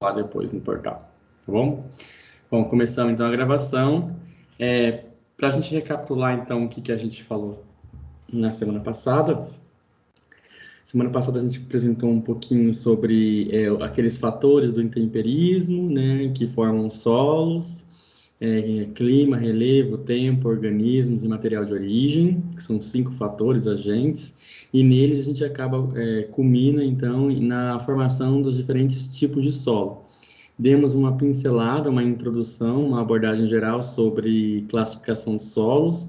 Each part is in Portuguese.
lá depois no portal, tá bom? Bom, começamos então a gravação. Para a gente recapitular então o que a gente falou na semana passada. Semana passada a gente apresentou um pouquinho sobre aqueles fatores do intemperismo, né, que formam solos, clima, relevo, tempo, organismos e material de origem, que são 5 fatores agentes, e neles a gente culmina então na formação dos diferentes tipos de solo. Demos uma pincelada, uma introdução, uma abordagem geral sobre classificação de solos.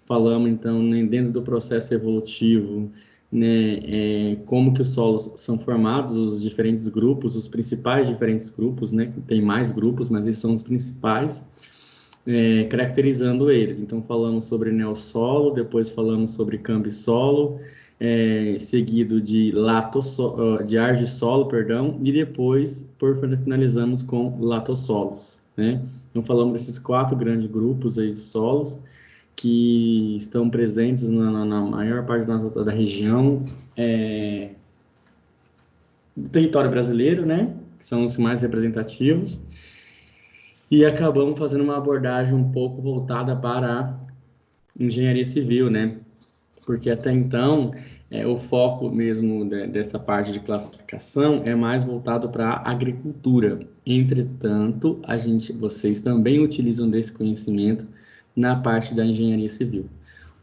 Falamos, então, né, dentro do processo evolutivo, né, como que os solos são formados, os diferentes grupos, os principais diferentes grupos, né, tem mais grupos, mas esses são os principais, caracterizando eles. Então, falamos sobre neossolo, depois falamos sobre cambissolo, seguido de de argissolo, perdão, e depois, finalizamos com latossolos, né? Então, falamos desses 4 grandes grupos aí de solos que estão presentes na maior parte da região do território brasileiro, né? Que são os mais representativos. E acabamos fazendo uma abordagem um pouco voltada para a engenharia civil, né? Porque até então o foco mesmo dessa parte de classificação é mais voltado para a agricultura. Entretanto, vocês também utilizam desse conhecimento na parte da engenharia civil.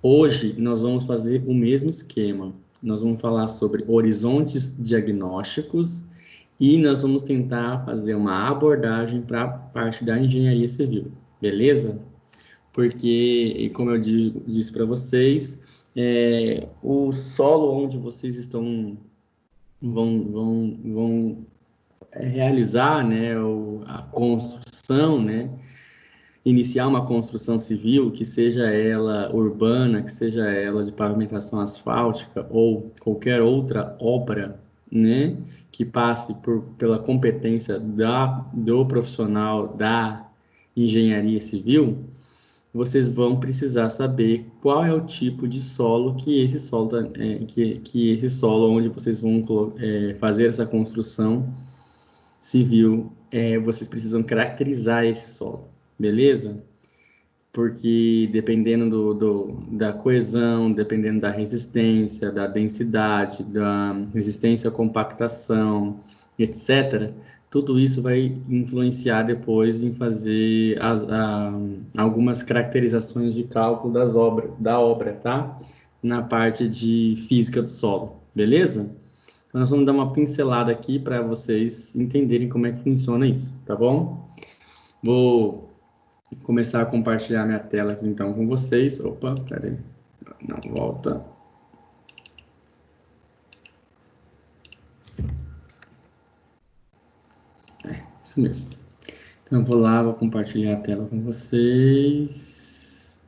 Hoje nós vamos fazer o mesmo esquema. Nós vamos falar sobre horizontes diagnósticos e nós vamos tentar fazer uma abordagem para a parte da engenharia civil, beleza? Porque, como eu disse para vocês, o solo onde vocês vão realizar, né, a construção, né, iniciar uma construção civil, que seja ela urbana, que seja ela de pavimentação asfáltica ou qualquer outra obra, né, que passe pela competência do profissional da engenharia civil, vocês vão precisar saber qual é o tipo de solo que esse solo, que esse solo onde vocês vão fazer essa construção civil, vocês precisam caracterizar esse solo, beleza? Porque dependendo da coesão, dependendo da resistência, da densidade, da resistência à compactação, etc., tudo isso vai influenciar depois em fazer algumas caracterizações de cálculo da obra, tá? Na parte de física do solo, beleza? Então, nós vamos dar uma pincelada aqui para vocês entenderem como é que funciona isso, tá bom? Vou começar a compartilhar minha tela aqui então com vocês. Opa, peraí, não volta. Isso mesmo. Então eu vou lá, vou compartilhar a tela com vocês.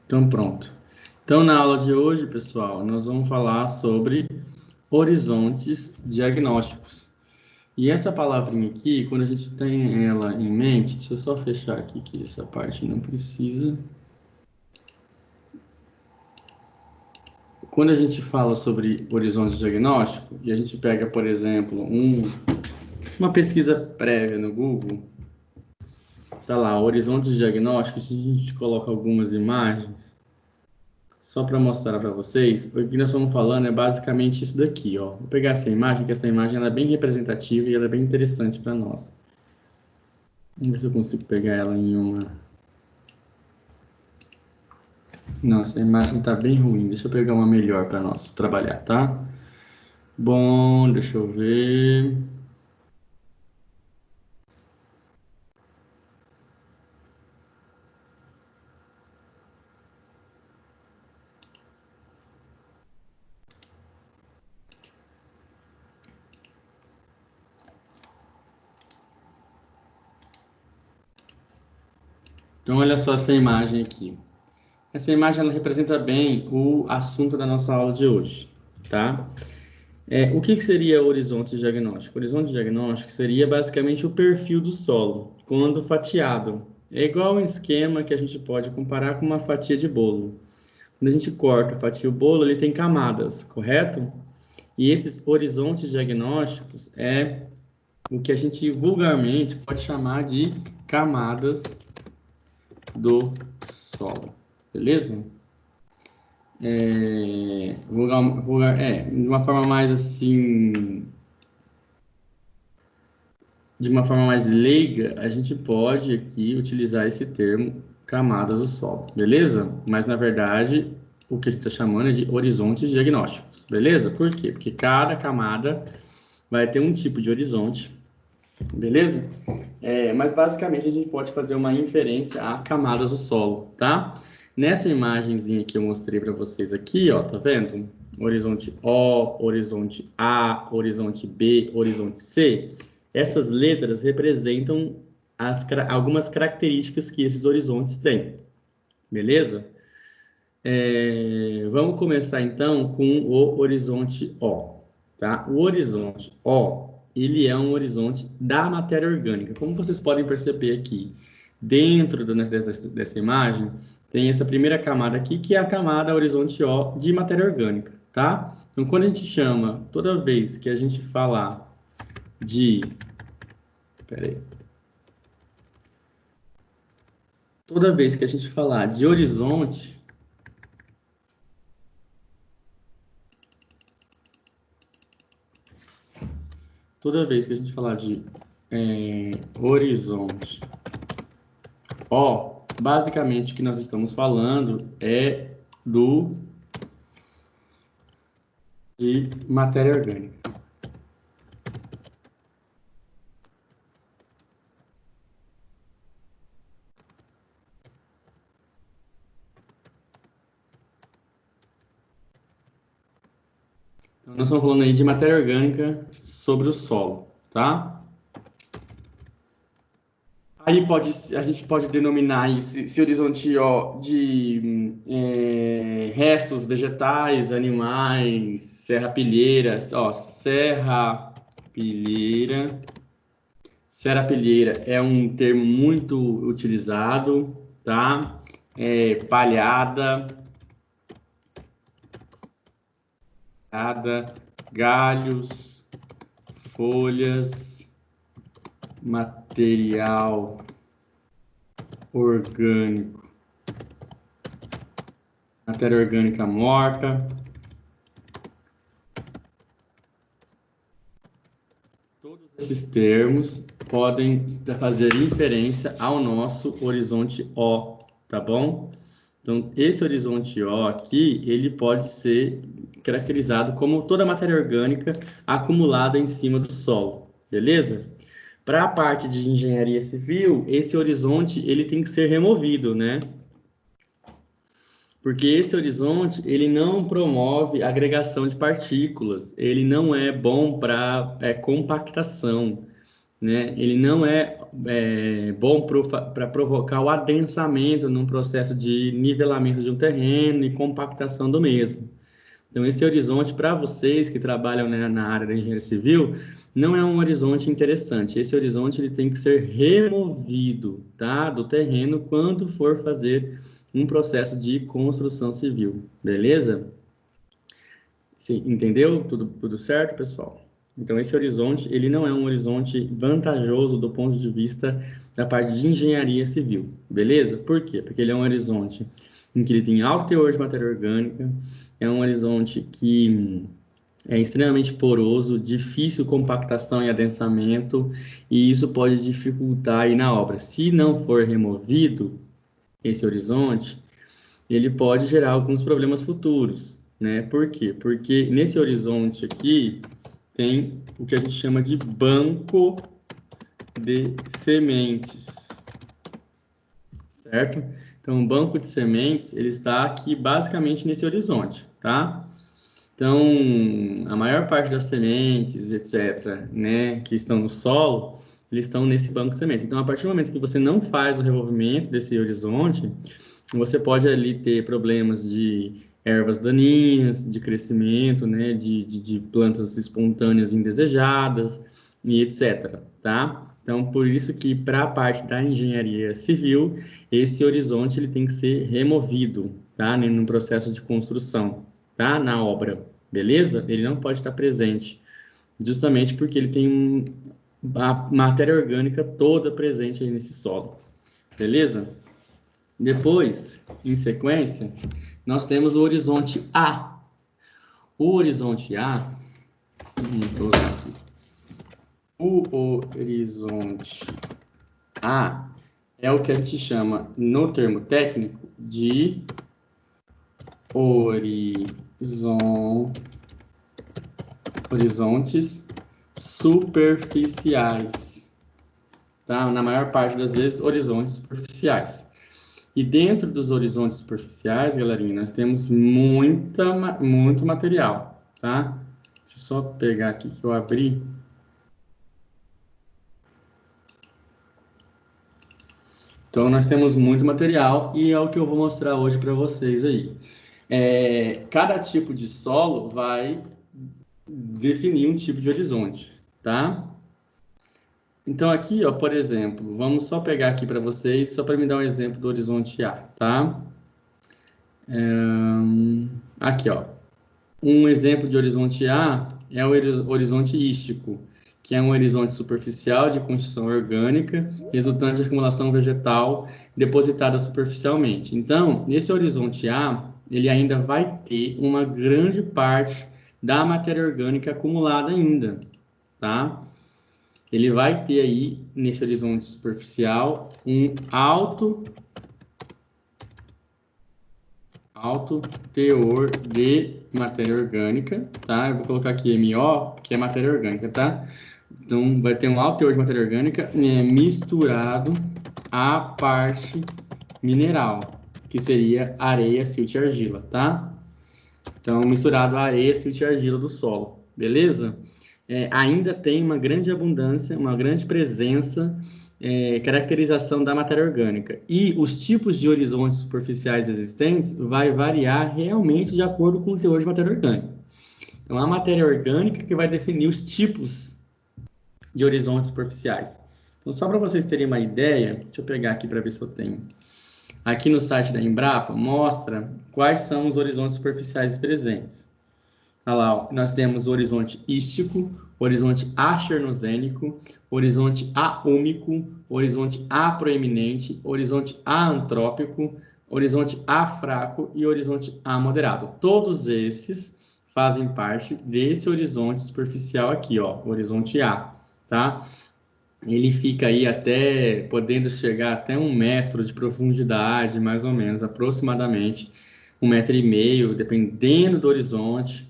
Então pronto. Então na aula de hoje, pessoal, nós vamos falar sobre horizontes diagnósticos. E essa palavrinha aqui, quando a gente tem ela em mente, deixa eu só fechar aqui que essa parte não precisa. Quando a gente fala sobre horizonte diagnóstico, e a gente pega, por exemplo, uma pesquisa prévia no Google, tá lá, horizontes diagnósticos, a gente coloca algumas imagens, só para mostrar para vocês, o que nós estamos falando é basicamente isso daqui, ó. Vou pegar essa imagem, que essa imagem ela é bem representativa e ela é bem interessante para nós. Vamos ver se eu consigo pegar ela em uma... Não, essa imagem tá bem ruim, deixa eu pegar uma melhor para nós trabalhar, tá? Bom, deixa eu ver... Então, olha só essa imagem aqui. Essa imagem ela representa bem o assunto da nossa aula de hoje, tá? O que seria o horizonte diagnóstico? O horizonte diagnóstico seria basicamente o perfil do solo, quando fatiado. É igual um esquema que a gente pode comparar com uma fatia de bolo. Quando a gente corta, fatia o bolo, ele tem camadas, correto? E esses horizontes diagnósticos é o que a gente vulgarmente pode chamar de camadas do solo, beleza? De uma forma mais assim, de uma forma mais leiga, a gente pode aqui utilizar esse termo camadas do solo, beleza? Mas na verdade, o que a gente está chamando é de horizontes diagnósticos, beleza? Por quê? Porque cada camada vai ter um tipo de horizonte, beleza? Mas basicamente a gente pode fazer uma inferência a camadas do solo, tá? Nessa imagenzinha que eu mostrei para vocês aqui, ó, tá vendo? Horizonte O, horizonte A, horizonte B, horizonte C. Essas letras representam algumas características que esses horizontes têm, beleza? Vamos começar então com o horizonte O, tá? O horizonte O, ele é um horizonte da matéria orgânica. Como vocês podem perceber aqui, dentro dessa imagem, tem essa primeira camada aqui, que é a camada horizonte O de matéria orgânica, tá? Então, quando a gente chama, toda vez que a gente falar de... Peraí. Toda vez que a gente falar de horizonte, toda vez que a gente falar de horizonte O, basicamente o que nós estamos falando é de matéria orgânica. Então, nós estamos falando aí de matéria orgânica sobre o solo, tá? Aí a gente pode denominar esse horizonte ó, de restos vegetais, animais, serrapilheiras, ó, serrapilheira. Serrapilheira é um termo muito utilizado, tá? Palhada, galhos, folhas, material orgânico, matéria orgânica morta. Todos esses termos podem fazer inferência ao nosso horizonte O, tá bom? Então, esse horizonte O aqui, ele pode ser caracterizado como toda a matéria orgânica acumulada em cima do solo, beleza? Para a parte de engenharia civil, esse horizonte ele tem que ser removido, né? Porque esse horizonte ele não promove agregação de partículas, ele não é bom para compactação, né? Ele não é bom para provocar o adensamento num processo de nivelamento de um terreno e compactação do mesmo. Então, esse horizonte, para vocês que trabalham, né, na área da engenharia civil, não é um horizonte interessante. Esse horizonte ele tem que ser removido, tá, do terreno quando for fazer um processo de construção civil, beleza? Sim, entendeu? Tudo certo, pessoal? Então, esse horizonte, ele não é um horizonte vantajoso do ponto de vista da parte de engenharia civil, beleza? Por quê? Porque ele é um horizonte em que ele tem alto teor de matéria orgânica, é um horizonte que é extremamente poroso, difícil compactação e adensamento, e isso pode dificultar aí na obra. Se não for removido esse horizonte, ele pode gerar alguns problemas futuros, né? Por quê? Porque nesse horizonte aqui tem o que a gente chama de banco de sementes, certo? Então, o banco de sementes, ele está aqui basicamente nesse horizonte, tá? Então, a maior parte das sementes, etc., né, que estão no solo, eles estão nesse banco de sementes. Então, a partir do momento que você não faz o revolvimento desse horizonte, você pode ali ter problemas de ervas daninhas, de crescimento, né, de plantas espontâneas indesejadas e etc., tá? Então, por isso que para a parte da engenharia civil, esse horizonte ele tem que ser removido, tá? No processo de construção, tá? Na obra, beleza? Ele não pode estar presente, justamente porque ele tem a matéria orgânica toda presente aí nesse solo, beleza? Depois, em sequência, nós temos o horizonte A. O horizonte A, vou usar aqui. O horizonte A é o que a gente chama, no termo técnico, de horizontes superficiais, tá? Na maior parte das vezes, horizontes superficiais. E dentro dos horizontes superficiais, galerinha, nós temos muito material, tá? Deixa eu só pegar aqui que eu abri. Então, nós temos muito material e é o que eu vou mostrar hoje para vocês aí. Cada tipo de solo vai definir um tipo de horizonte, tá? Então, aqui, ó, por exemplo, vamos só pegar aqui para vocês, só para me dar um exemplo do horizonte A, tá? Aqui, ó. Um exemplo de horizonte A é o horizonte ístico, que é um horizonte superficial de constituição orgânica, resultante de acumulação vegetal depositada superficialmente. Então, nesse horizonte A, ele ainda vai ter uma grande parte da matéria orgânica acumulada ainda, tá? Ele vai ter aí, nesse horizonte superficial, um alto teor de matéria orgânica, tá? Eu vou colocar aqui MO, que é matéria orgânica, tá? Então, vai ter um alto teor de matéria orgânica misturado à parte mineral, que seria areia, silt e argila, tá? Então, misturado à areia, silt e argila do solo, beleza? Ainda tem uma grande abundância, uma grande presença, caracterização da matéria orgânica. E os tipos de horizontes superficiais existentes vai variar realmente de acordo com o teor de matéria orgânica. Então, a matéria orgânica que vai definir os tipos de horizontes superficiais. Então, só para vocês terem uma ideia, deixa eu pegar aqui para ver se eu tenho. Aqui no site da Embrapa, mostra quais são os horizontes superficiais presentes. Olha lá, ó, nós temos o horizonte ístico, horizonte achernozênico, horizonte aúmico, horizonte aproeminente, horizonte aantrópico, horizonte afraco e horizonte amoderado. Todos esses fazem parte desse horizonte superficial aqui, ó, horizonte A, tá? Ele fica aí até, podendo chegar até 1 metro de profundidade, mais ou menos, aproximadamente 1,5 metro, dependendo do horizonte.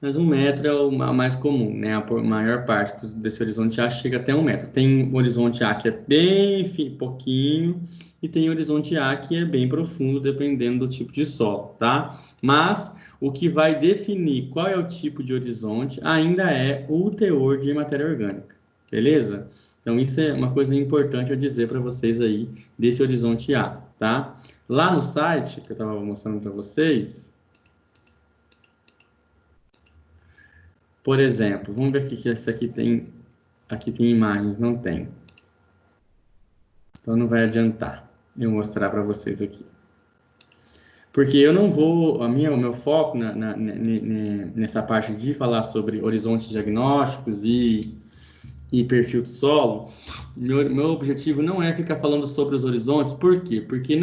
Mas 1 metro é o mais comum, né? A maior parte desse horizonte A chega até 1 metro. Tem horizonte A que é bem pouquinho e tem horizonte A que é bem profundo, dependendo do tipo de solo, tá? Mas o que vai definir qual é o tipo de horizonte ainda é o teor de matéria orgânica, beleza? Então, isso é uma coisa importante a dizer para vocês aí desse horizonte A, tá? Lá no site que eu estava mostrando para vocês, por exemplo, vamos ver aqui que esse aqui tem imagens, não tem. Então não vai adiantar eu mostrar para vocês aqui. Porque eu não vou, o meu foco nessa parte de falar sobre horizontes diagnósticos e perfil de solo, meu objetivo não é ficar falando sobre os horizontes. Por quê? Porque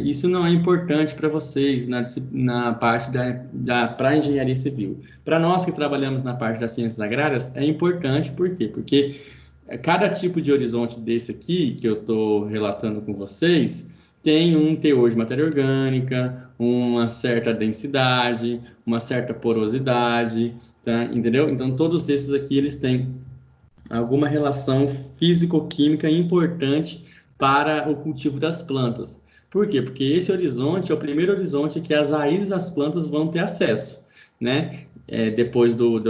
isso não é importante para vocês na parte para engenharia civil. Para nós que trabalhamos na parte das ciências agrárias, é importante. Por quê? Porque cada tipo de horizonte desse aqui, que eu estou relatando com vocês, tem um teor de matéria orgânica, uma certa densidade, uma certa porosidade, tá? Entendeu? Então, todos esses aqui, eles têm alguma relação físico-química importante para o cultivo das plantas. Por quê? Porque esse horizonte é o primeiro horizonte que as raízes das plantas vão ter acesso, né? Depois do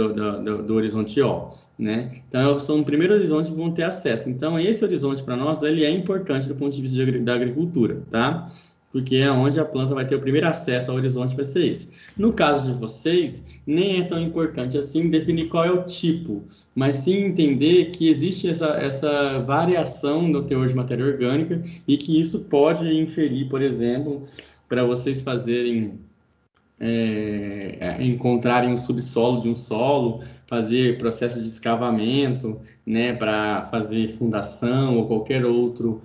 horizonte O, né? Então, são o primeiro horizonte que vão ter acesso. Então, esse horizonte para nós, ele é importante do ponto de vista da agricultura, tá? porque é onde a planta vai ter o primeiro acesso ao horizonte, vai ser esse. No caso de vocês, nem é tão importante assim definir qual é o tipo, mas sim entender que existe essa variação no teor de matéria orgânica e que isso pode inferir, por exemplo, para vocês fazerem encontrarem o subsolo de um solo, fazer processo de escavamento, né, para fazer fundação ou qualquer outro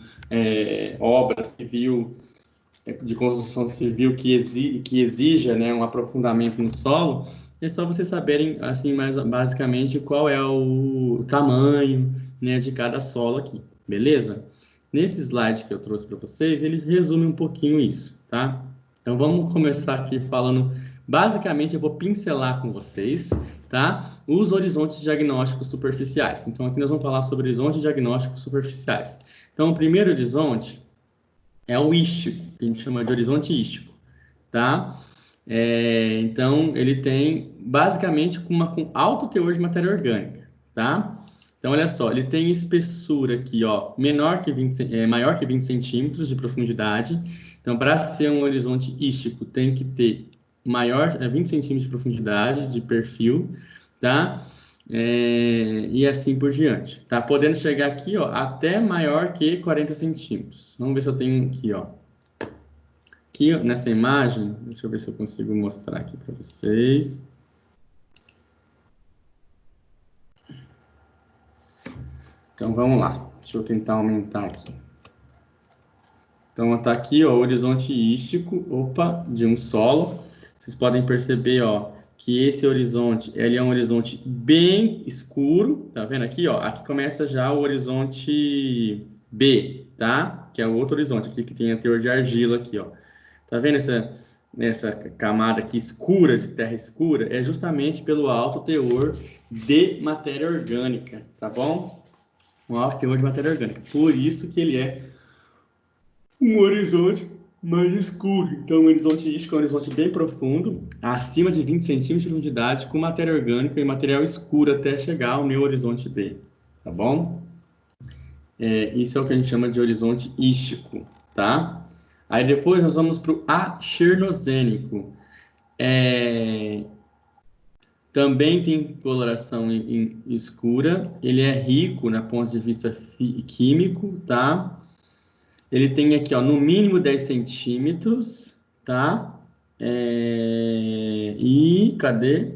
obra civil, de construção civil que exija, né, um aprofundamento no solo, é só vocês saberem, assim, mais basicamente, qual é o tamanho, né, de cada solo aqui, beleza? Nesse slide que eu trouxe para vocês, eles resumem um pouquinho isso, tá? Então, vamos começar aqui falando, basicamente, eu vou pincelar com vocês, tá? Os horizontes diagnósticos superficiais. Então, aqui nós vamos falar sobre horizontes diagnósticos superficiais. Então, o primeiro horizonte é o ístico, que a gente chama de horizonte ístico, tá? Então, ele tem, basicamente, com alto teor de matéria orgânica, tá? Então, olha só, ele tem espessura aqui, ó, maior que 20 centímetros de profundidade. Então, para ser um horizonte ístico, tem que ter 20 centímetros de profundidade de perfil, tá? E assim por diante, tá? Podendo chegar aqui, ó, até maior que 40 centímetros. Vamos ver se eu tenho aqui, ó. Aqui nessa imagem, deixa eu ver se eu consigo mostrar aqui para vocês. Então, vamos lá. Deixa eu tentar aumentar aqui. Então, está aqui, ó, o horizonte ístico, de um solo. Vocês podem perceber, ó, que esse horizonte, ele é um horizonte bem escuro, tá vendo aqui, ó? Aqui começa já o horizonte B, tá? Que é o outro horizonte aqui que tem a teor de argila aqui, ó. Tá vendo essa camada aqui escura, de terra escura? É justamente pelo alto teor de matéria orgânica, tá bom? Um alto teor de matéria orgânica. Por isso que ele é um horizonte mais escuro. Então, o horizonte ístico é um horizonte bem profundo, acima de 20 centímetros de profundidade, com matéria orgânica e material escuro até chegar ao meu horizonte B, tá bom? Isso é o que a gente chama de horizonte ístico, tá? Aí depois nós vamos para o achernozênico. Também tem coloração escura, ele é rico na ponto de vista químico, tá? Ele tem aqui, ó, no mínimo 10 centímetros, tá? E cadê?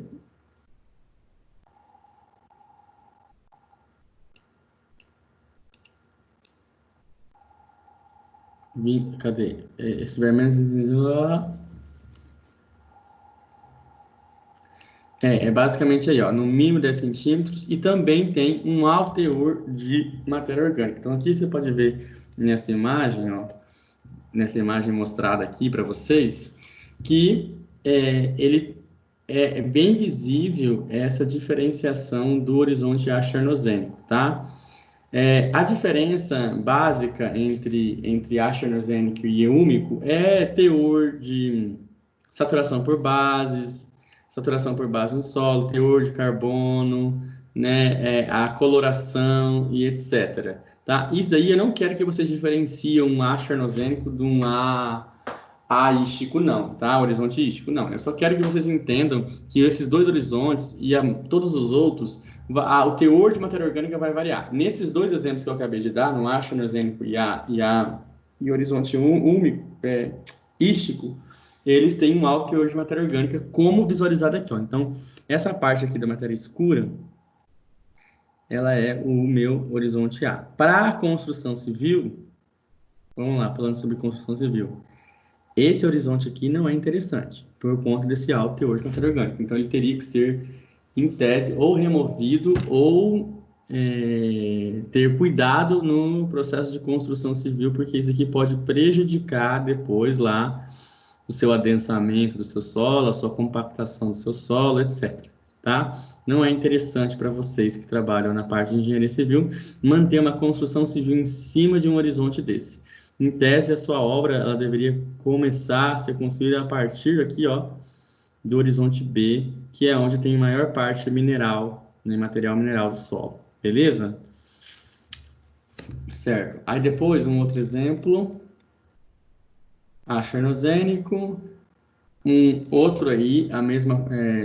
Cadê? Esse vermelho. É basicamente aí, ó, no mínimo 10 centímetros e também tem um alto teor de matéria orgânica. Então aqui você pode ver nessa imagem, ó, nessa imagem mostrada aqui para vocês, que ele é bem visível essa diferenciação do horizonte achernozênico, tá? A diferença básica entre achernozênico e eúmico é teor de saturação por base no solo, teor de carbono, né, a coloração e etc. Tá? Isso daí eu não quero que vocês diferenciem um achernozênico de um ístico, não, tá? Horizonte ístico, não. Eu só quero que vocês entendam que esses dois horizontes e todos os outros, o teor de matéria orgânica vai variar. Nesses dois exemplos que eu acabei de dar, no achernozênico e horizonte úmico, ístico, eles têm um alto teor de matéria orgânica, como visualizado aqui, ó. Então, essa parte aqui da matéria escura, ela é o meu horizonte A. Para a construção civil, vamos lá, falando sobre construção civil. Esse horizonte aqui não é interessante, por conta desse alto teor de matéria orgânica. Então, ele teria que ser, em tese, ou removido ou ter cuidado no processo de construção civil, porque isso aqui pode prejudicar depois lá o seu adensamento do seu solo, a sua compactação do seu solo, etc. Tá? Não é interessante para vocês que trabalham na parte de engenharia civil manter uma construção civil em cima de um horizonte desse. Em tese, a sua obra ela deveria começar a ser construída a partir aqui, ó, do horizonte B, que é onde tem maior parte mineral, né, material mineral do solo. Beleza? Certo. Aí depois, um outro exemplo. Archenozênico. Um outro aí,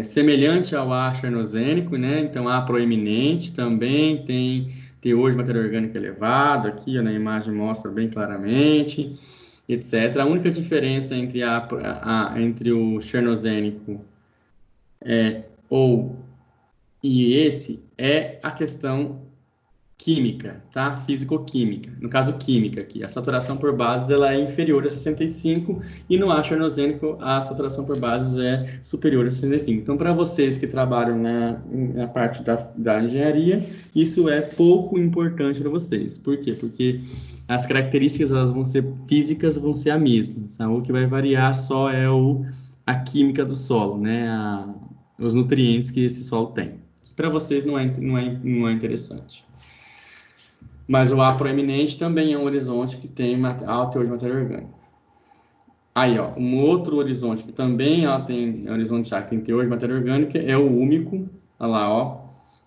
semelhante ao archenozênico, né? Então, A proeminente também tem teor de matéria orgânica elevado, aqui ó, na imagem mostra bem claramente, etc. A única diferença entre o chernozênico ou e esse é a questão química, tá? Físico-química. No caso, química aqui. A saturação por bases ela é inferior a 65 e no archenozênico a saturação por bases é superior a 65. Então, para vocês que trabalham na parte da engenharia, isso é pouco importante para vocês. Por quê? Porque as características elas vão ser físicas, vão ser a mesma. Tá? O que vai variar só é a química do solo, né? Os nutrientes que esse solo tem. Para vocês não é interessante. Mas o A proeminente também é um horizonte que tem alto teor de matéria orgânica. Aí, ó, um outro horizonte que também tem horizonte A que tem teor de matéria orgânica é o úmico. Olha lá, ó.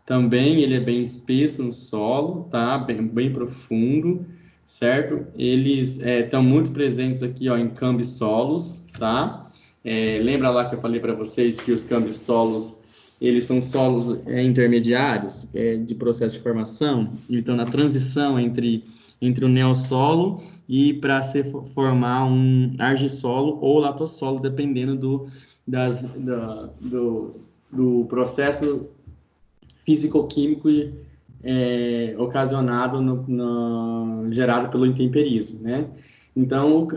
Também ele é bem espesso no solo, tá? Bem profundo, certo? Eles estão muito presentes aqui, ó, em cambissolos, tá? Lembra lá que eu falei para vocês que os cambissolos eles são solos intermediários de processo de formação, então na transição entre o neossolo e para se formar um argissolo ou latossolo, dependendo do processo físico-químico ocasionado gerado pelo intemperismo, né? Então,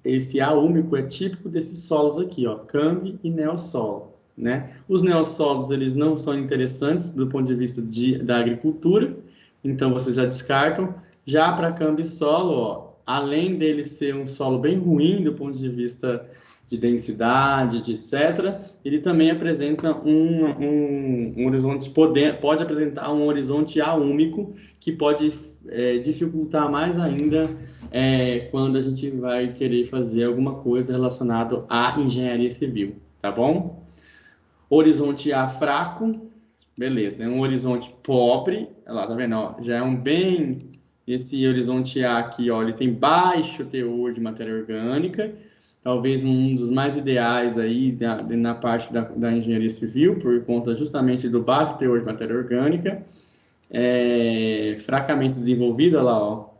esse A úmico é típico desses solos aqui, ó, cambi e neossolo. Né? Os neossolos eles não são interessantes do ponto de vista da agricultura, então vocês já descartam. Já para cambissolo, ó, além dele ser um solo bem ruim do ponto de vista de densidade, etc., ele também apresenta um horizonte, pode apresentar um horizonte aúmico, que pode dificultar mais ainda quando a gente vai querer fazer alguma coisa relacionada à engenharia civil, tá bom? Horizonte A fraco, beleza, é um horizonte pobre, olha lá, tá vendo, ó, já é esse horizonte A aqui, ó, ele tem baixo teor de matéria orgânica, talvez um dos mais ideais aí na parte da engenharia civil, por conta justamente do baixo teor de matéria orgânica, fracamente desenvolvido, olha lá, ó.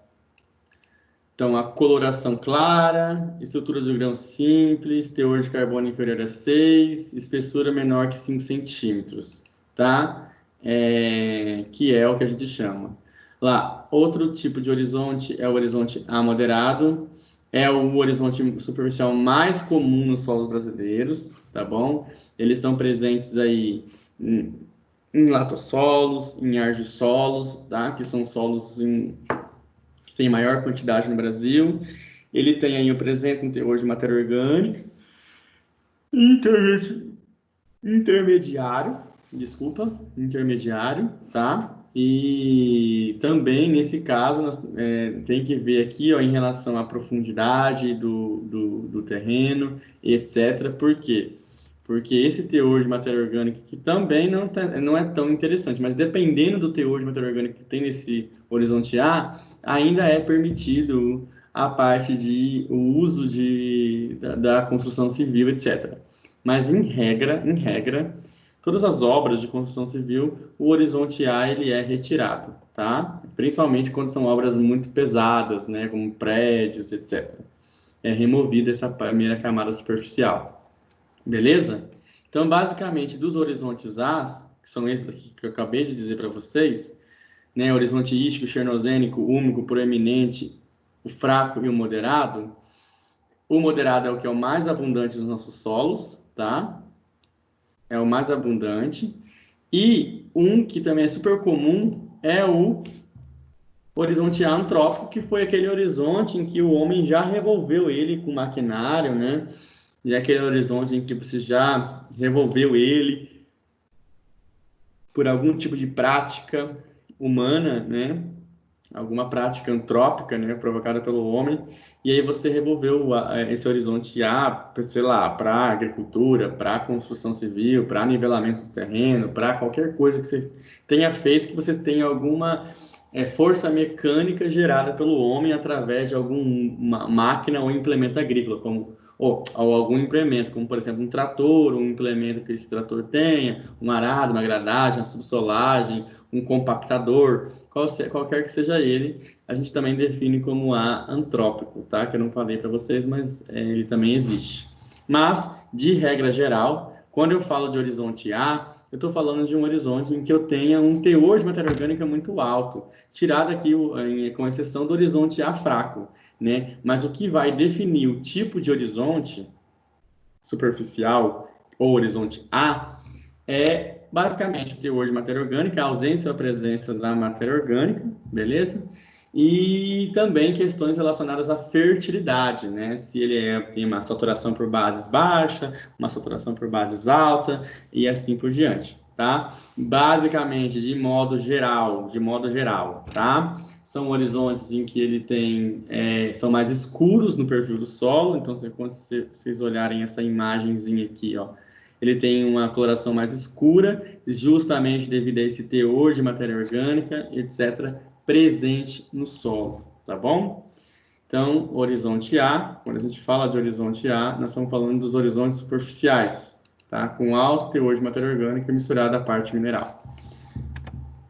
Então, a coloração clara, estrutura de grão simples, teor de carbono inferior a 6, espessura menor que 5 centímetros, tá? Que é o que a gente chama. Lá, outro tipo de horizonte é o horizonte A moderado, é o horizonte superficial mais comum nos solos brasileiros, tá bom? Eles estão presentes aí em latossolos, em argissolos, tá? Que são solos que tem maior quantidade no Brasil. Ele tem aí, apresenta um teor de matéria orgânica intermediário, tá? E também, nesse caso, tem que ver aqui, ó, em relação à profundidade do terreno, etc. Por quê? Porque esse teor de matéria orgânica que também não é tão interessante, mas dependendo do teor de matéria orgânica que tem nesse horizonte A, ainda é permitido a parte de o uso da construção civil, etc. Mas em regra, todas as obras de construção civil, o horizonte A ele é retirado, tá? Principalmente quando são obras muito pesadas, né, como prédios, etc. É removida essa primeira camada superficial. Beleza? Então, basicamente, dos horizontes A, que são esses aqui que eu acabei de dizer para vocês, né, horizonte ístico, chernozênico, úmico, proeminente, o fraco e o moderado é o que é o mais abundante nos nossos solos, tá? É o mais abundante. E um que também é super comum é o horizonte antrópico, que foi aquele horizonte em que o homem já revolveu ele com maquinário, né? E aquele horizonte em que você já revolveu ele por algum tipo de prática humana, né? Alguma prática antrópica, né, provocada pelo homem, e aí você revolveu esse horizonte sei lá, para agricultura, para construção civil, para nivelamento do terreno, para qualquer coisa que você tenha feito, que você tenha alguma força mecânica gerada pelo homem através de alguma máquina ou implemento agrícola, ou algum implemento, como por exemplo um trator, um implemento que esse trator tenha, um arado, uma gradagem, uma subsolagem, um compactador, qualquer que seja ele, a gente também define como antrópico, tá? Que eu não falei para vocês, mas ele também existe. Mas, de regra geral, quando eu falo de horizonte A, eu estou falando de um horizonte em que eu tenha um teor de matéria orgânica muito alto, tirado aqui, com exceção do horizonte A fraco, né? Mas o que vai definir o tipo de horizonte superficial ou horizonte A é basicamente o teor de matéria orgânica, a ausência ou a presença da matéria orgânica, beleza? E também questões relacionadas à fertilidade, né? Se ele tem uma saturação por bases baixa, uma saturação por bases alta e assim por diante, tá? Basicamente, de modo geral, tá? São horizontes em que ele tem, são mais escuros no perfil do solo, então quando vocês olharem essa imagenzinha aqui, ó, ele tem uma coloração mais escura, justamente devido a esse teor de matéria orgânica, etc., presente no solo, tá bom? Então, horizonte A, quando a gente fala de horizonte A, nós estamos falando dos horizontes superficiais, tá? Com alto teor de matéria orgânica misturada à parte mineral.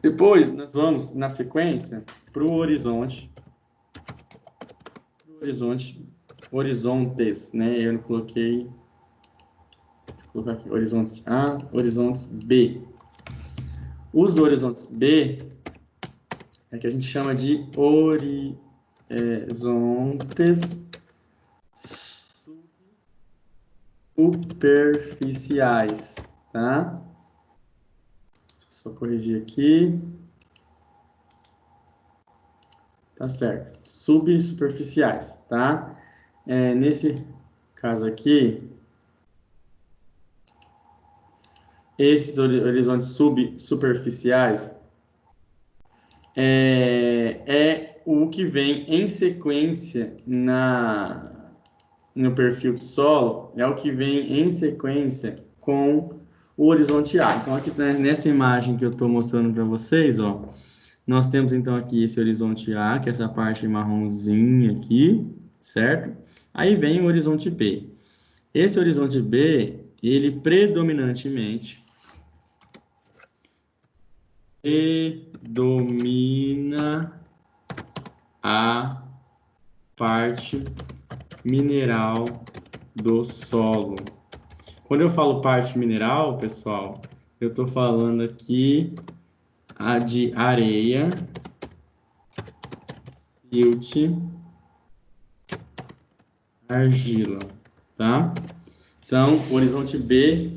Depois, nós vamos, na sequência, para o horizontes, né? Eu não coloquei, vou colocar aqui, horizontes A, horizontes B. Os horizontes B é que a gente chama de horizontes superficiais, tá? Só corrigir aqui. Tá certo. Subsuperficiais, tá? Nesse caso aqui, esses horizontes subsuperficiais é o que vem em sequência no perfil do solo, é o que vem em sequência com o horizonte A. Então, aqui nessa imagem que eu estou mostrando para vocês, ó, nós temos então aqui esse horizonte A, que é essa parte marronzinha aqui, certo? Aí vem o horizonte B. Esse horizonte B, ele predomina a parte mineral do solo. Quando eu falo parte mineral, pessoal, eu estou falando aqui de areia, silt, argila, tá? Então, o horizonte B,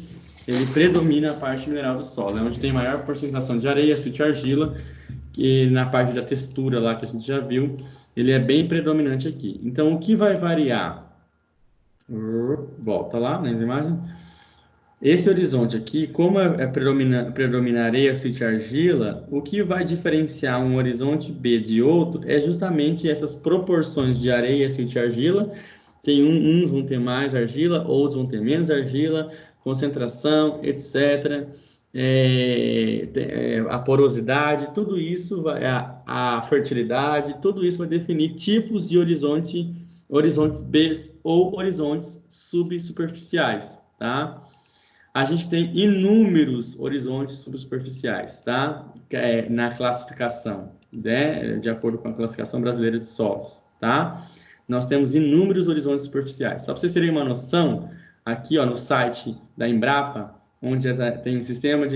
ele predomina a parte mineral do solo, é onde tem maior porcentação de areia, silt e argila, que na parte da textura lá que a gente já viu, ele é bem predominante aqui. Então, o que vai variar? Volta lá nas imagens. Esse horizonte aqui, como predomina areia, silt e argila, o que vai diferenciar um horizonte B de outro é justamente essas proporções de areia, silt e argila. Tem uns vão ter mais argila, outros vão ter menos argila, concentração, etc. A porosidade, tudo isso, a fertilidade, tudo isso vai definir tipos de horizontes B ou horizontes subsuperficiais, tá? A gente tem inúmeros horizontes subsuperficiais, tá? Na classificação, né? De acordo com a classificação brasileira de solos, tá? Nós temos inúmeros horizontes superficiais. Só para vocês terem uma noção, aqui ó, no site da Embrapa, onde tem um sistema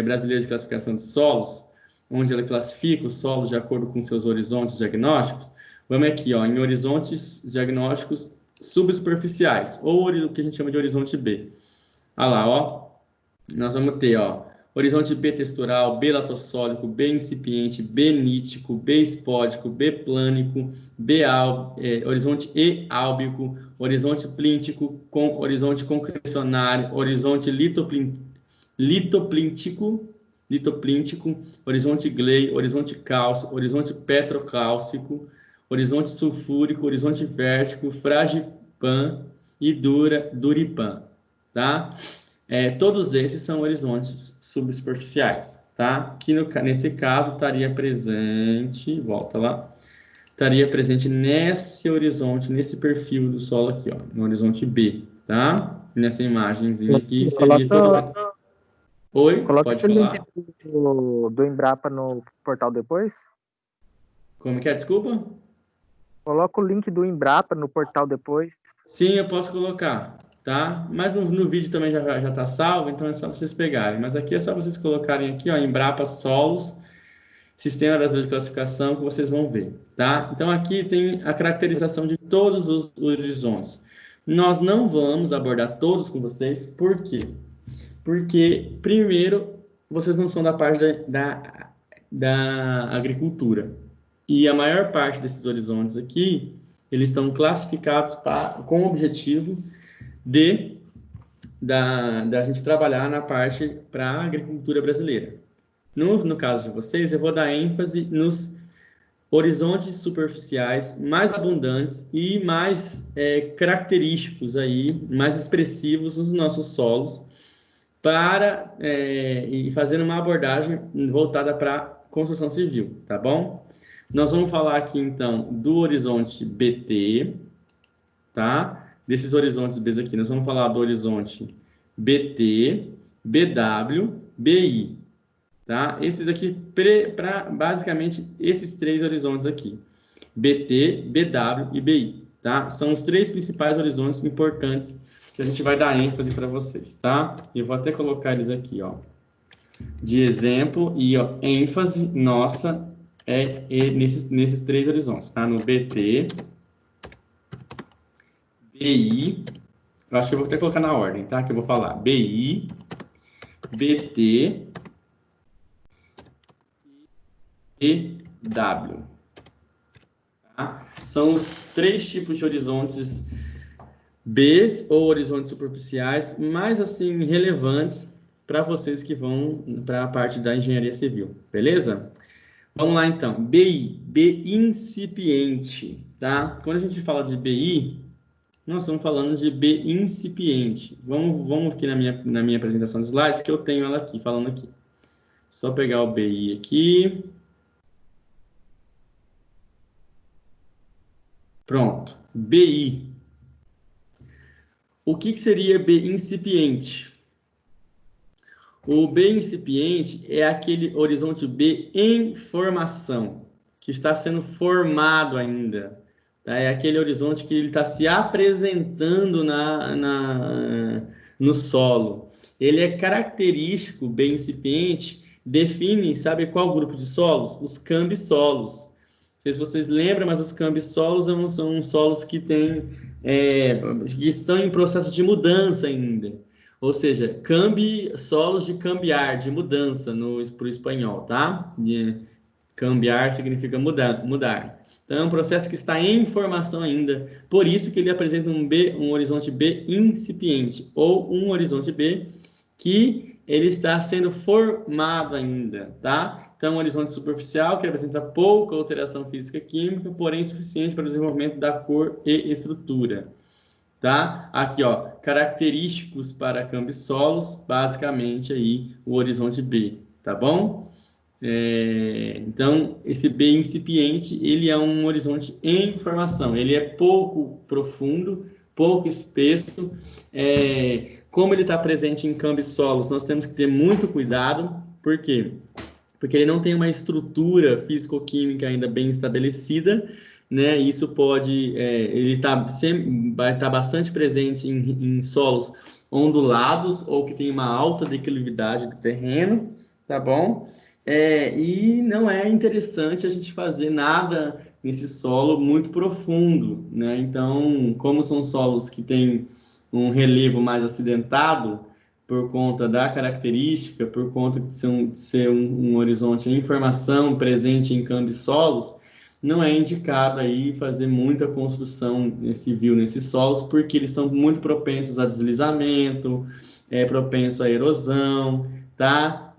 brasileiro de classificação de solos, onde ela classifica os solos de acordo com seus horizontes diagnósticos, vamos aqui ó, em horizontes diagnósticos subsuperficiais, ou o que a gente chama de horizonte B. Olha lá, ó. Nós vamos ter, ó, horizonte B textural, B latossólico, B incipiente, B nítico, B espódico, B plânico, horizonte E álbico, horizonte plíntico, horizonte concrecionário, horizonte litoplíntico, horizonte glei, horizonte cálcico, horizonte petrocálcico, horizonte sulfúrico, horizonte vértico, fragipan e duripan, tá? Todos esses são horizontes subsuperficiais, tá? Que nesse caso estaria presente, volta lá, estaria presente nesse horizonte, nesse perfil do solo aqui, ó, no horizonte B, tá? Nessa imagenzinha aqui seria todo... Oi, Coloca pode esse link falar. do Embrapa no portal depois. Como que é? Desculpa? Coloca o link do Embrapa no portal depois. Sim, eu posso colocar, tá? Mas no vídeo também já tá salvo, então é só vocês pegarem. Mas aqui é só vocês colocarem aqui, ó, Embrapa Solos, Sistema Brasileiro de Classificação, que vocês vão ver, tá? Então aqui tem a caracterização de todos os horizontes. Nós não vamos abordar todos com vocês, por quê? Porque, primeiro, vocês não são da parte da agricultura. E a maior parte desses horizontes aqui, eles estão classificados com o objetivo de da gente trabalhar na parte para a agricultura brasileira. No caso de vocês, eu vou dar ênfase nos horizontes superficiais mais abundantes e mais característicos aí, mais expressivos nos nossos solos, e fazendo uma abordagem voltada para construção civil, tá bom? Nós vamos falar aqui então do horizonte BT, tá? Desses horizontes B aqui, nós vamos falar do horizonte BT, BW, BI, tá? Esses aqui, basicamente, esses três horizontes aqui, BT, BW e BI, tá? São os três principais horizontes importantes que a gente vai dar ênfase para vocês, tá? Eu vou até colocar eles aqui, ó, de exemplo e ó, ênfase nossa nesses três horizontes, tá? No BT, BI, eu acho que eu vou até colocar na ordem, tá? Que eu vou falar BI, BT e W. Tá? São os três tipos de horizontes Bs ou horizontes superficiais mais assim relevantes para vocês que vão para a parte da engenharia civil, beleza? Vamos lá então. BI, B incipiente, tá? Quando a gente fala de BI, nós estamos falando de B incipiente. Vamos aqui na minha apresentação de slides, que eu tenho ela aqui, falando aqui. Só pegar o BI aqui. Pronto. BI. O que seria B incipiente? O B incipiente é aquele horizonte B em formação, que está sendo formado ainda. Tá? É aquele horizonte que ele está se apresentando no solo. Ele é característico, B incipiente, define, sabe qual grupo de solos? Os cambissolos. Não sei se vocês lembram, mas os cambissolos são solos que estão em processo de mudança ainda. Ou seja, solos de cambiar, de mudança para o espanhol, tá? Cambiar significa mudar. Então, é um processo que está em formação ainda. Por isso que ele apresenta um horizonte B incipiente, ou um horizonte B que ele está sendo formado ainda, tá? Então, um horizonte superficial que apresenta pouca alteração física-química, porém suficiente para o desenvolvimento da cor e estrutura. Tá? Aqui, ó, característicos para cambissolos, basicamente aí o horizonte B, tá bom? Então, esse B incipiente, ele é um horizonte em formação, ele é pouco profundo, pouco espesso. Como ele está presente em cambissolos, nós temos que ter muito cuidado, por quê? Porque ele não tem uma estrutura físico-química ainda bem estabelecida, né? Isso ele vai estar bastante presente em solos ondulados ou que tem uma alta declividade do terreno, tá bom? E não é interessante a gente fazer nada nesse solo muito profundo, né? Então, como são solos que têm um relevo mais acidentado, por conta da característica, por conta de ser um horizonte em formação presente em cambissolos, não é indicado aí fazer muita construção civil nesses solos, porque eles são muito propensos a deslizamento, propenso à erosão, tá?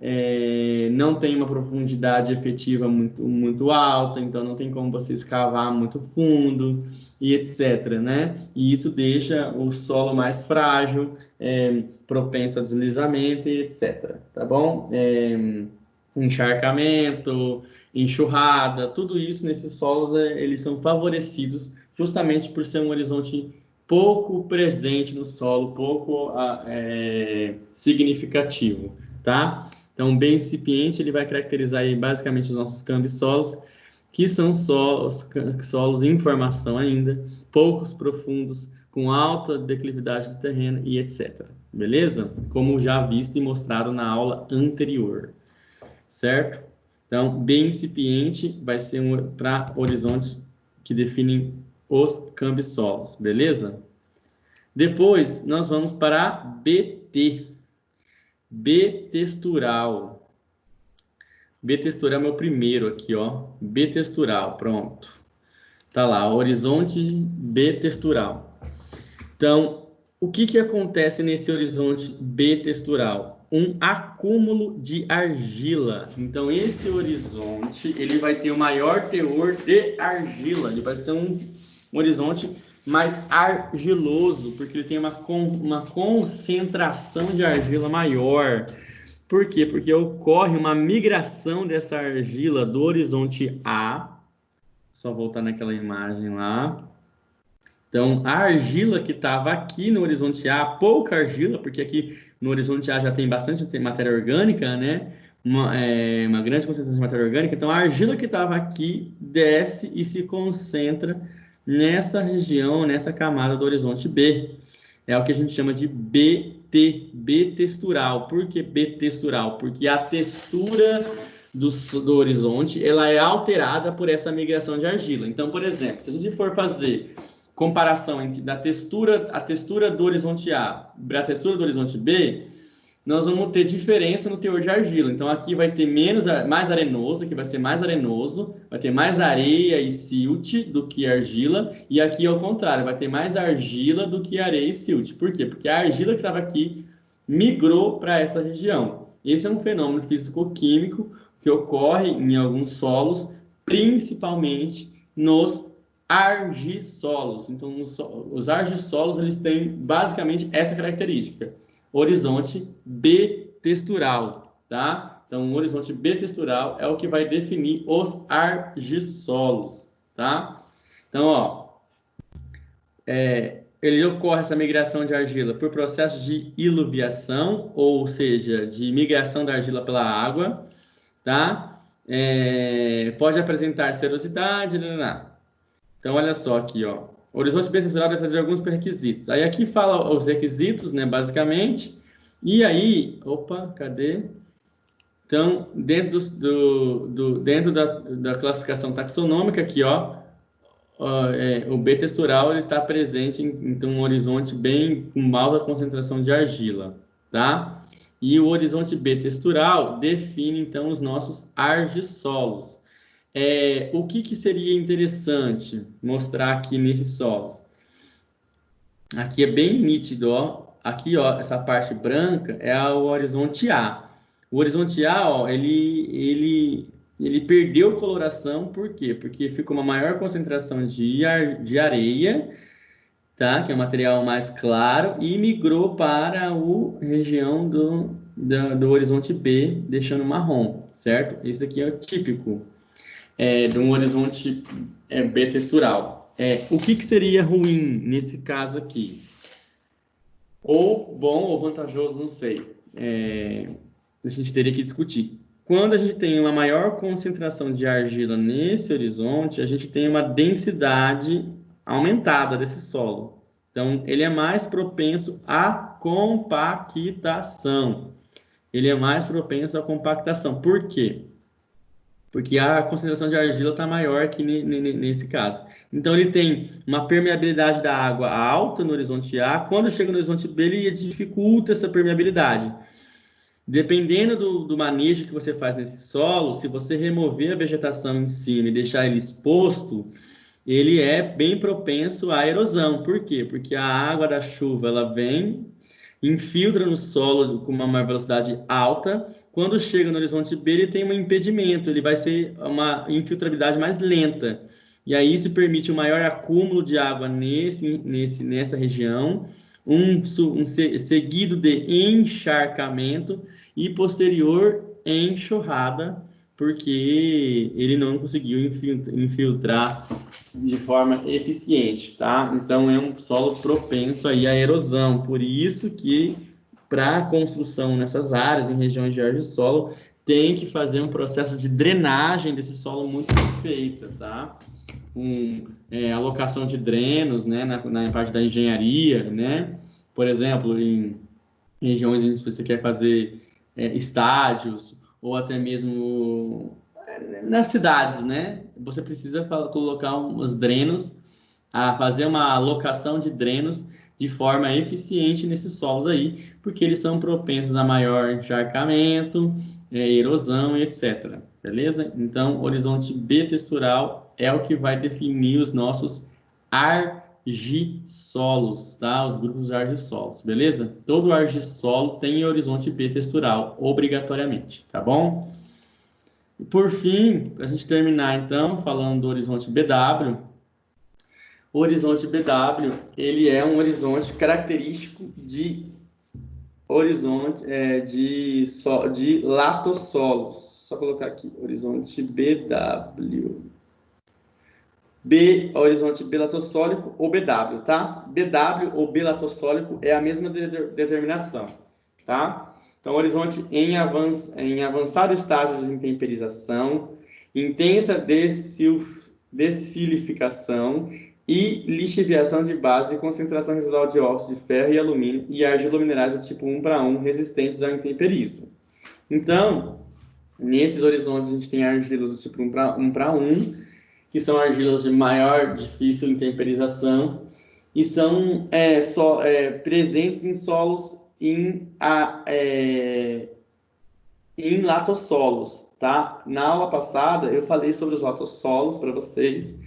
Não tem uma profundidade efetiva muito alta, então não tem como você escavar muito fundo e etc, né? E isso deixa o solo mais frágil, propenso a deslizamento e etc, tá bom? encharcamento, enxurrada, tudo isso nesses solos eles são favorecidos justamente por ser um horizonte pouco presente no solo, pouco significativo, tá? Então, bem incipiente, ele vai caracterizar aí, basicamente os nossos cambisolos, que são solos em formação ainda, poucos profundos, com alta declividade do terreno e etc. Beleza? Como já visto e mostrado na aula anterior, certo? Então, bem incipiente vai ser para horizontes que definem os cambisolos, beleza? Depois, nós vamos para BT, B-textural. B-textural é meu primeiro aqui, ó. B-textural, pronto. Tá lá, horizonte B-textural. Então, o que acontece nesse horizonte B-textural? Um acúmulo de argila. Então, esse horizonte, ele vai ter o maior teor de argila. Ele vai ser um horizonte mais argiloso, porque ele tem uma concentração de argila maior. Por quê? Porque ocorre uma migração dessa argila do horizonte A. Só voltar naquela imagem lá. Então, a argila que estava aqui no horizonte A, pouca argila, porque aqui no horizonte A já tem bastante matéria orgânica, né? Uma grande concentração de matéria orgânica. Então, a argila que estava aqui desce e se concentra nessa região, nessa camada do horizonte B. É o que a gente chama de BT, B-textural. Por que B-textural? Porque a textura do horizonte ela é alterada por essa migração de argila. Então, por exemplo, se a gente for fazer comparação entre a textura do horizonte A e a textura do horizonte B, nós vamos ter diferença no teor de argila. Então, aqui vai ter mais arenoso, aqui vai ser mais arenoso, vai ter mais areia e silt do que argila, e aqui ao contrário, vai ter mais argila do que areia e silt. Por quê? Porque a argila que estava aqui migrou para essa região. Esse é um fenômeno físico-químico que ocorre em alguns solos, principalmente nos argissolos. Então, os argissolos eles têm basicamente essa característica. Horizonte B-textural, tá? Então, o horizonte B-textural é o que vai definir os argissolos, tá? Então, ó, ele ocorre essa migração de argila por processo de iluviação, ou seja, de migração da argila pela água, tá? Pode apresentar serosidade, Então, olha só aqui, ó. O horizonte B-textural deve fazer alguns pré-requisitos. Aí aqui fala os requisitos, né, basicamente. E aí, opa, cadê? Então, dentro da classificação taxonômica aqui, ó, o B-textural está presente em um horizonte bem com alta concentração de argila, tá? E o horizonte B-textural define, então, os nossos argissolos. O que seria interessante mostrar aqui nesses solos? Aqui é bem nítido, ó. Aqui, ó, essa parte branca é o horizonte A. O horizonte A, ó, ele perdeu coloração, por quê? Porque ficou uma maior concentração de areia, tá? Que é um material mais claro, e migrou para a região do horizonte B, deixando marrom, certo? Esse aqui é o típico de um horizonte B textural. O que seria ruim nesse caso aqui? Ou bom ou vantajoso, não sei. A gente teria que discutir. Quando a gente tem uma maior concentração de argila nesse horizonte, a gente tem uma densidade aumentada desse solo. Então, ele é mais propenso à compactação. Ele é mais propenso à compactação. Por quê? Porque a concentração de argila está maior aqui nesse caso. Então, ele tem uma permeabilidade da água alta no horizonte A. Quando chega no horizonte B, ele dificulta essa permeabilidade. Dependendo do manejo que você faz nesse solo, se você remover a vegetação em cima e deixar ele exposto, ele é bem propenso à erosão. Por quê? Porque a água da chuva ela vem, infiltra no solo com uma velocidade alta. Quando chega no horizonte B, ele tem um impedimento, ele vai ser uma infiltrabilidade mais lenta. E aí isso permite um maior acúmulo de água nessa região, seguido de encharcamento e posterior enxurrada, porque ele não conseguiu infiltrar de forma eficiente, tá? Então, é um solo propenso aí à erosão. Por isso que, para a construção nessas áreas, em regiões de argissolo, tem que fazer um processo de drenagem desse solo muito bem feita, tá? Alocação de drenos, né, na parte da engenharia, né? Por exemplo, em regiões onde você quer fazer estádios ou até mesmo nas cidades, né? Você precisa colocar uns drenos, fazer uma alocação de drenos de forma eficiente nesses solos aí, porque eles são propensos a maior encharcamento, erosão e etc. Beleza? Então, horizonte bitextural é o que vai definir os nossos argissolos, tá? Os grupos de argissolos, beleza? Todo argissolo tem horizonte bitextural, obrigatoriamente, tá bom? E por fim, para a gente terminar então, falando do horizonte BW, o horizonte BW, ele é um horizonte característico de horizonte de latossolos. Só colocar aqui, horizonte BW. Horizonte belatossólico ou BW, tá? BW ou belatossólico é a mesma determinação, tá? Então, horizonte em avançado estágio de intemperização, intensa dessilificação e lixiviação de base e concentração residual de óxido de ferro e alumínio e argilominerais do tipo 1:1 resistentes ao intemperismo. Então, nesses horizontes a gente tem argilas do tipo 1:1, que são argilas de maior difícil intemperização e são presentes em solos em latossolos, tá? Na aula passada eu falei sobre os latossolos para vocês,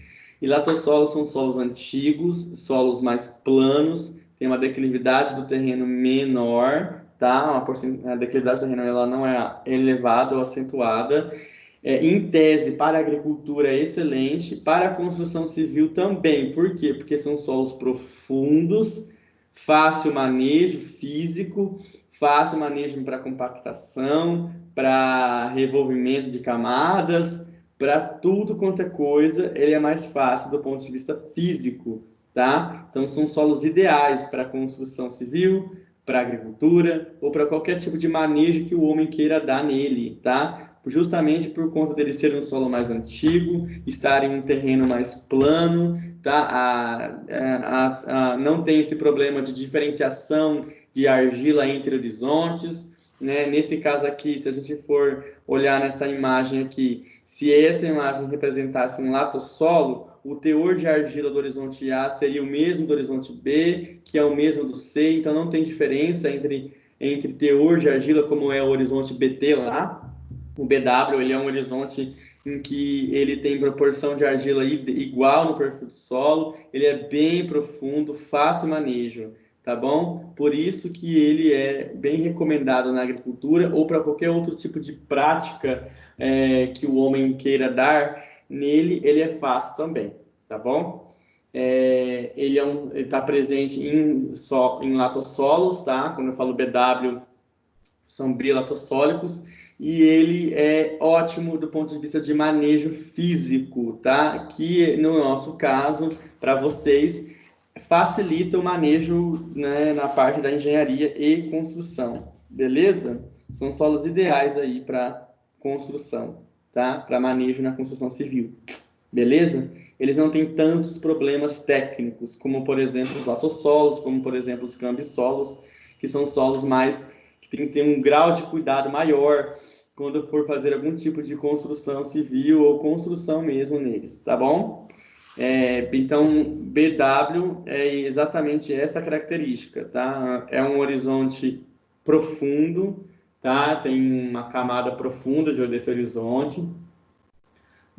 e latossolos são solos antigos, solos mais planos, tem uma declividade do terreno menor, tá? A declividade do terreno ela não é elevada ou acentuada. Em tese, para a agricultura é excelente, para a construção civil também. Por quê? Porque são solos profundos, fácil manejo físico, fácil manejo para compactação, para revolvimento de camadas, para tudo quanto é coisa, ele é mais fácil do ponto de vista físico, tá? Então, são solos ideais para a construção civil, para a agricultura ou para qualquer tipo de manejo que o homem queira dar nele, tá? Justamente por conta dele ser um solo mais antigo, estar em um terreno mais plano, tá? Não tem esse problema de diferenciação de argila entre horizontes, né? Nesse caso aqui, se a gente for olhar nessa imagem aqui, se essa imagem representasse um latossolo, o teor de argila do horizonte A seria o mesmo do horizonte B, que é o mesmo do C, então não tem diferença entre teor de argila, como é o horizonte BT lá. O BW ele é um horizonte em que ele tem proporção de argila igual no perfil do solo, ele é bem profundo, fácil manejo, tá bom? Por isso que ele é bem recomendado na agricultura ou para qualquer outro tipo de prática que o homem queira dar, nele ele é fácil também, tá bom? Ele está presente em latossolos, tá? Quando eu falo BW, são bilatossólicos, e ele é ótimo do ponto de vista de manejo físico, tá? Que no nosso caso, para vocês, facilita o manejo, né, na parte da engenharia e construção, beleza? São solos ideais aí para construção, tá? Para manejo na construção civil, beleza? Eles não têm tantos problemas técnicos, como por exemplo os latossolos, como por exemplo os cambissolos, que são solos mais que tem que ter um grau de cuidado maior quando for fazer algum tipo de construção civil ou construção mesmo neles, tá bom? Então, BW é exatamente essa característica, tá? É um horizonte profundo, tá? Tem uma camada profunda desse horizonte,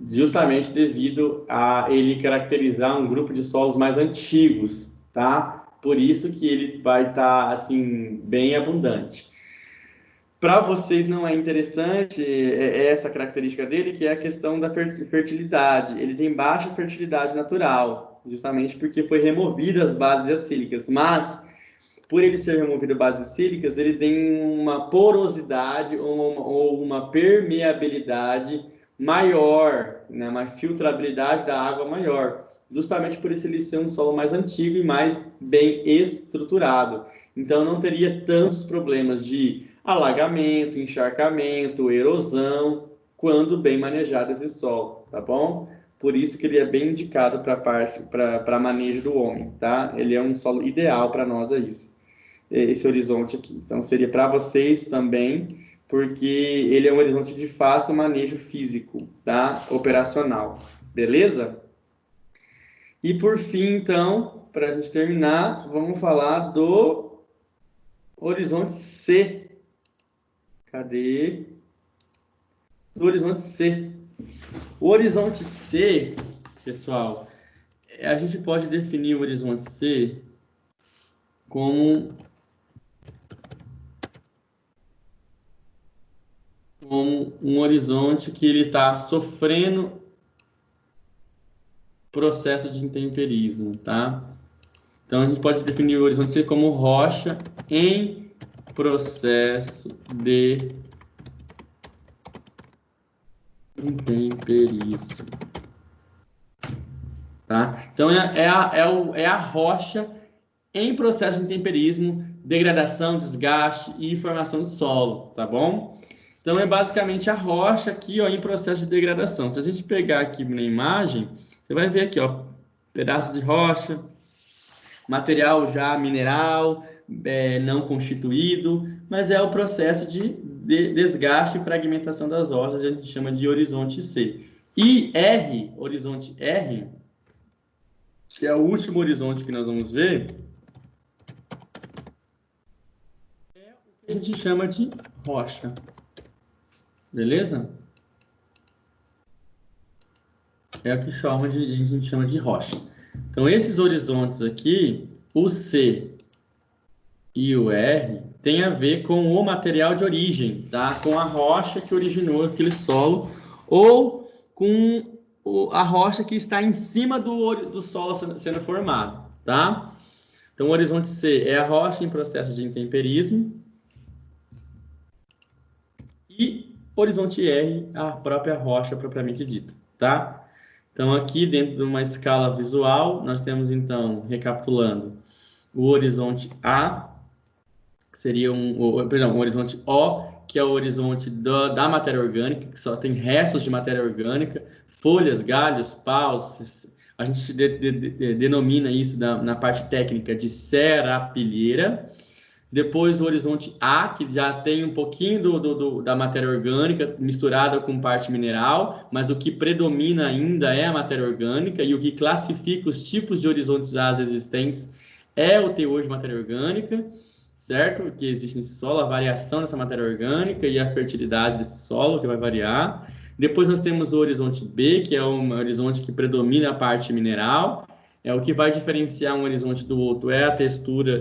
justamente devido a ele caracterizar um grupo de solos mais antigos, tá? Por isso que ele vai estar, assim, bem abundante. Para vocês não é interessante essa característica dele, que é a questão da fertilidade. Ele tem baixa fertilidade natural, justamente porque foi removida as bases acílicas. Mas por ele ser removido bases sílicas, ele tem uma porosidade ou uma permeabilidade maior, né? Uma filtrabilidade da água maior, justamente por isso ele ser um solo mais antigo e mais bem estruturado. Então não teria tantos problemas de alagamento, encharcamento, erosão, quando bem manejado esse solo, tá bom? Por isso que ele é bem indicado para manejo do homem, tá? Ele é um solo ideal para nós aí, esse horizonte aqui. Então seria para vocês também, porque ele é um horizonte de fácil manejo físico, tá? Operacional, beleza? E por fim, então, para a gente terminar, vamos falar do horizonte C. Cadê? Do horizonte C. O horizonte C, pessoal, a gente pode definir o horizonte C como um horizonte que ele está sofrendo processo de intemperismo, tá? Então a gente pode definir o horizonte C como rocha em processo de intemperismo, tá? Então é a rocha em processo de intemperismo, degradação, desgaste e formação de solo, tá bom? Então é basicamente a rocha aqui, ó, em processo de degradação. Se a gente pegar aqui na imagem, você vai ver aqui, ó, pedaços de rocha, material já mineral, não constituído, mas é o processo de desgaste e fragmentação das rochas, a gente chama de horizonte C. E R, horizonte R, que é o último horizonte que nós vamos ver, é o que a gente chama de rocha. Beleza? É o que a gente chama de rocha. Então, esses horizontes aqui, o C e o R, tem a ver com o material de origem, tá? Com a rocha que originou aquele solo, ou com a rocha que está em cima do solo sendo formado, tá? Então, o horizonte C é a rocha em processo de intemperismo, e horizonte R, a própria rocha propriamente dita, tá? Então, aqui dentro de uma escala visual, nós temos então, recapitulando, o horizonte A, que seria o horizonte O, que é o horizonte da matéria orgânica, que só tem restos de matéria orgânica, folhas, galhos, paus, a gente denomina isso na parte técnica de serapilheira. Depois o horizonte A, que já tem um pouquinho da matéria orgânica misturada com parte mineral, mas o que predomina ainda é a matéria orgânica, e o que classifica os tipos de horizontes A existentes é o teor de matéria orgânica, certo? Que existe nesse solo, a variação dessa matéria orgânica e a fertilidade desse solo, que vai variar. Depois nós temos o horizonte B, que é um horizonte que predomina a parte mineral. O que vai diferenciar um horizonte do outro é a textura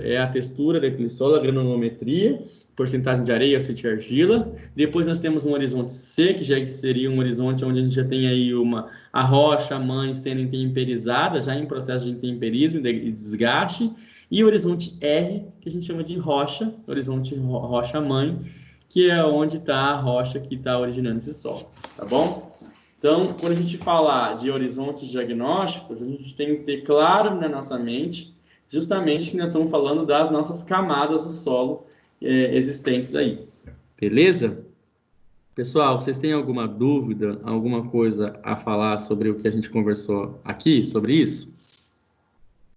daquele solo, a granulometria, porcentagem de areia, ou de argila. Depois nós temos um horizonte C, que já seria um horizonte onde a gente já tem aí a rocha mãe sendo intemperizada, já em processo de intemperismo e desgaste. E o horizonte R, que a gente chama de rocha, horizonte rocha mãe, que é onde está a rocha que está originando esse solo, tá bom? Então, quando a gente falar de horizontes diagnósticos, a gente tem que ter claro na nossa mente, justamente que nós estamos falando das nossas camadas do solo existentes aí. Beleza? Pessoal, vocês têm alguma dúvida, alguma coisa a falar sobre o que a gente conversou aqui, sobre isso?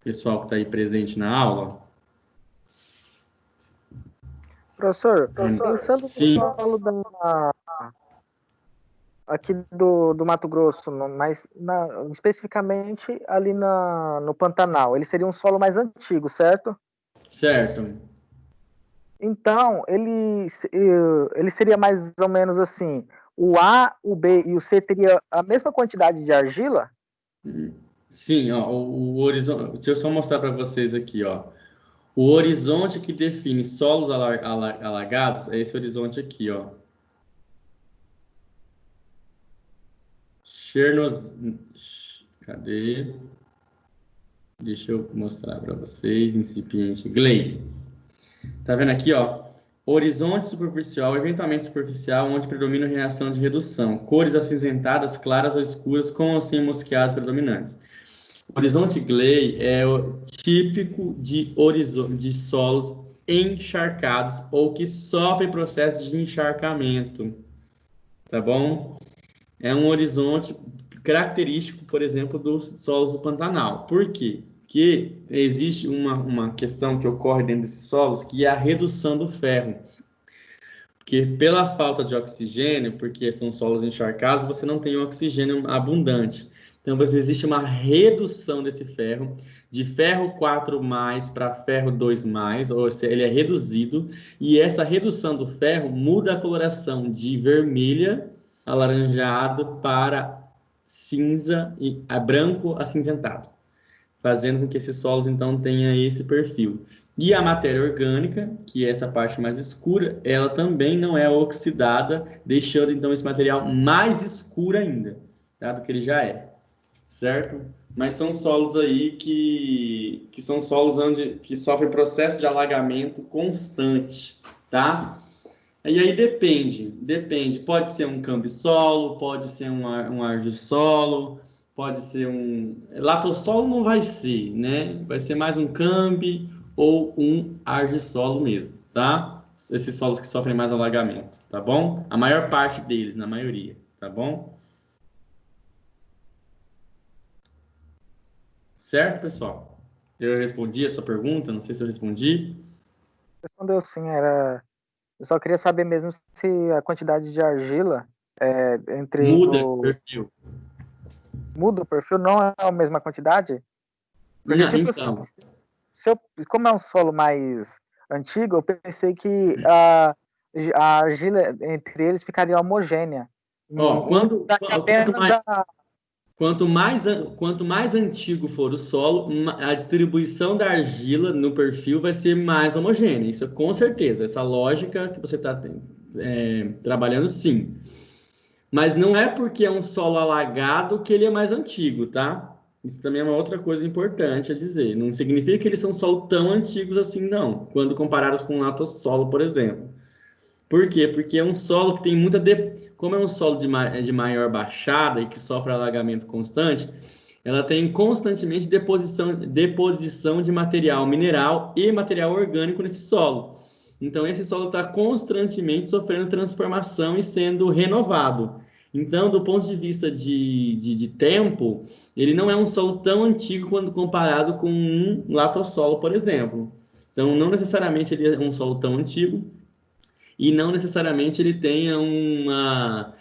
Pessoal que está aí presente na aula? Professor, pensando no Sim, solo aqui do Mato Grosso, mas especificamente ali no Pantanal, ele seria um solo mais antigo, certo? certo. Então, ele seria mais ou menos assim, o A, o B e o C teria a mesma quantidade de argila? Sim, ó, o horizonte. Deixa eu só mostrar para vocês aqui, ó. O horizonte que define solos alagados é esse horizonte aqui, ó. Chernos... Cadê? Deixa eu mostrar para vocês. Incipiente. Glade. Tá vendo aqui, ó? Horizonte superficial, eventualmente superficial, onde predomina a reação de redução. Cores acinzentadas, claras ou escuras, com ou sem mosqueados predominantes. O horizonte gley é o típico de solos encharcados ou que sofrem processo de encharcamento, tá bom? É um horizonte característico, por exemplo, dos solos do Pantanal. Por quê? Porque existe uma questão que ocorre dentro desses solos, que é a redução do ferro. Porque pela falta de oxigênio, porque são solos encharcados, você não tem oxigênio abundante. Então, existe uma redução desse ferro, de ferro 4 para ferro 2 ou seja, ele é reduzido, e essa redução do ferro muda a coloração de vermelha, alaranjado, para cinza e branco acinzentado, fazendo com que esses solos então tenha esse perfil. E a matéria orgânica, que é essa parte mais escura, ela também não é oxidada, deixando então esse material mais escuro ainda, tá? Do que ele já é, certo? Mas são solos aí que são solos que sofrem processo de alagamento constante, tá? E aí depende. Pode ser um cambisolo, pode ser um argissolo, pode ser um... Latossolo não vai ser, né? Vai ser mais um cambi ou um argissolo mesmo, tá? Esses solos que sofrem mais alagamento, tá bom? A maior parte deles, na maioria, tá bom? Certo, pessoal? Eu respondi a sua pergunta, não sei se eu respondi. Respondeu sim, era. Eu só queria saber mesmo se a quantidade de argila entre Muda o o. perfil. Muda o perfil, não é a mesma quantidade? Porque, Não, tipo assim, então, se eu, como é um solo mais antigo, eu pensei que a argila entre eles ficaria homogênea. ó, Um precisaria quanto apenas mais da. Quanto mais antigo for o solo, a distribuição da argila no perfil vai ser mais homogênea. Isso com certeza. Essa lógica que você está trabalhando, sim. Mas não é porque é um solo alagado que ele é mais antigo, tá? Isso também é uma outra coisa importante a dizer. Não significa que eles são solo tão antigos assim, não. Quando comparados com um latossolo, por exemplo. Por quê? Porque é um solo que tem muita. Como é um solo de maior baixada e que sofre alagamento constante, ela tem constantemente deposição de material mineral e material orgânico nesse solo. Então, esse solo está constantemente sofrendo transformação e sendo renovado. Então, do ponto de vista de tempo, ele não é um solo tão antigo quando comparado com um latossolo, por exemplo. Então, não necessariamente ele é um solo tão antigo, e não necessariamente ele tenha uma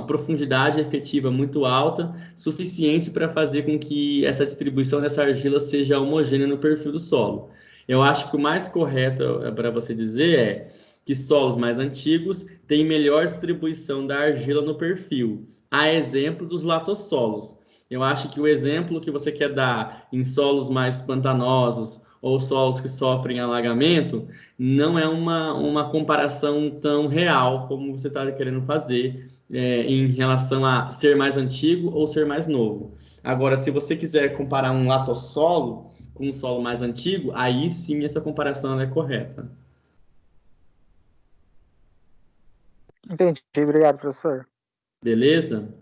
profundidade efetiva muito alta, suficiente para fazer com que essa distribuição dessa argila seja homogênea no perfil do solo. Eu acho que o mais correto para você dizer é que solos mais antigos têm melhor distribuição da argila no perfil, a exemplo dos latossolos. Eu acho que o exemplo que você quer dar em solos mais pantanosos ou solos que sofrem alagamento não é uma comparação tão real como você está querendo fazer em relação a ser mais antigo ou ser mais novo. Agora, se você quiser comparar um latossolo com um solo mais antigo, aí sim essa comparação é correta. Entendi, obrigado, professor. Beleza?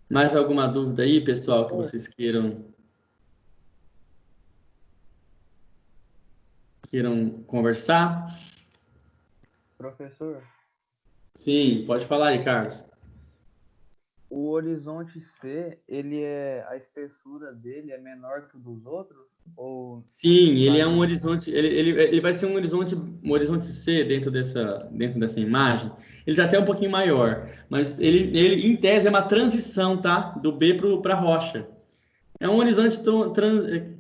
Mais alguma dúvida aí, pessoal, que vocês queiram conversar? Professor, Sim, pode falar aí, Carlos. o horizonte C, a espessura dele é menor que o dos outros? Ou Sim, ele é um varia? horizonte, ele vai ser um horizonte C dentro dessa imagem. Ele já até um pouquinho maior, mas ele em tese é uma transição, tá? Do B para a rocha. É um horizonte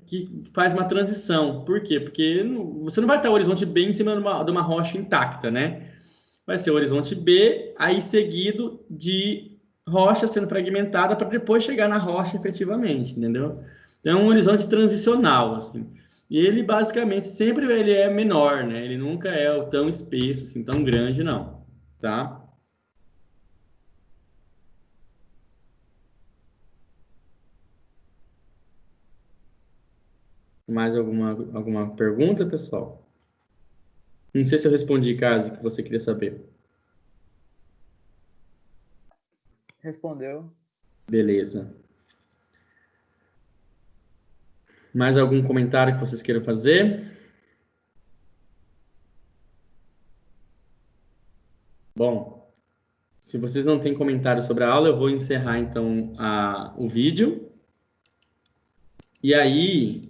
que faz uma transição. Por quê? Porque você não vai estar o horizonte B em cima de uma rocha intacta, né? Vai ser o horizonte B, aí seguido de rocha sendo fragmentada para depois chegar na rocha efetivamente, entendeu? Então é um horizonte transicional, assim. E ele basicamente sempre ele é menor, né? Ele nunca é tão espesso, assim, tão grande, não, tá? Mais alguma pergunta, pessoal? Não sei se eu respondi, Cássio, o que você queria saber. Respondeu. Beleza. Mais algum comentário que vocês queiram fazer? Bom, se vocês não têm comentário sobre a aula, eu vou encerrar, então, o vídeo. E aí,